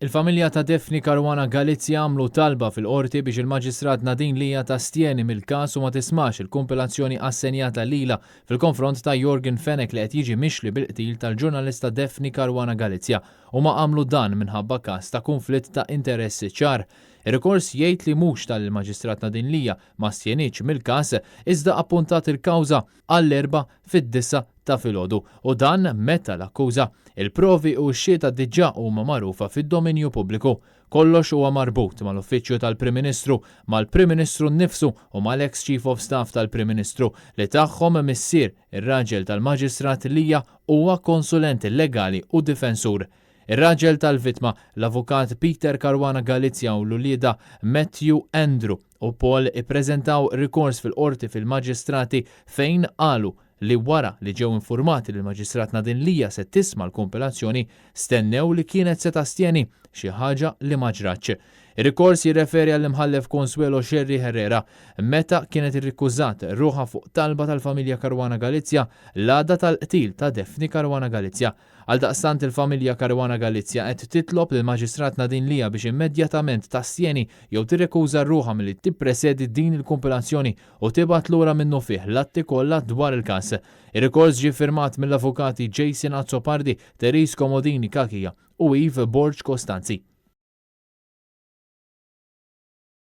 Il-familja ta' Defni Caruana Galizja għamlu talba fil-qorti biex il-Maġistrat Nadine Lija tastieni mill-każ u ma tismax il-kompilazzjoni assenjata lila fil-konfront ta' Jorgen Fenech li qed jiġi mixli bil-qtil tal-ġurnalista Defni Caruana Galizja u ma għamlu dan minħabba każ ta' konflitt ta' interessi ċar. Ir-rikors jgħid li mhux tal-Maġistrat Nadine Lija ma stjeniċ mill-każ iżda appuntat il-kawża għall-4 fid-9 ta' filgħodu u dan meta l-akkuża il-provi u x-xieta diġà huma magħrufa fid-dominju pubbliku. Kollox huwa marbut mal-uffiċċju tal-Prim Ministru, mal-Prim Ministru nnifsu u mal-ex Chief of Staff tal-Prim Ministru li tagħhom missier ir-raġel tal-Maġistrat Lija huwa konsulent legali u difensur. Ir-raġel tal-vittma, l-avukat Peter Caruana Galizja u l-ulieda Matthew Andrew u Paul ippreżentaw rikors fil-qorti fil-Maġistrati fejn qalu li wara li ġew informati li l-Maġistrat Nadine Lija se tisma' l-kompilazzjoni stennew li kienet se tastieni xi ħaġa li ma ġratx. Ir-rikors jirreferi għall-imħallef Consuelo Sherry Herrera meta kienet irrikkużat ruħha fuq talba tal-familja Caruana Galizja l-għada tal-qtil ta' Defni Caruana Galizja. Għaldaqstant il-familja Caruana Galizja qed titlob lill Maġistrat Nadine Lija biex immedjatament tastieni jew tirrekkuża ruħha milli tippresedi din il-kompilazzjoni u tibgħat lura minnu fih l-atti kollha dwar il-każ. Ir-rikors ġie firmat mill-avukati Jason Azzopardi, Teris Komodini Kakija u Yves Borg Costanzi.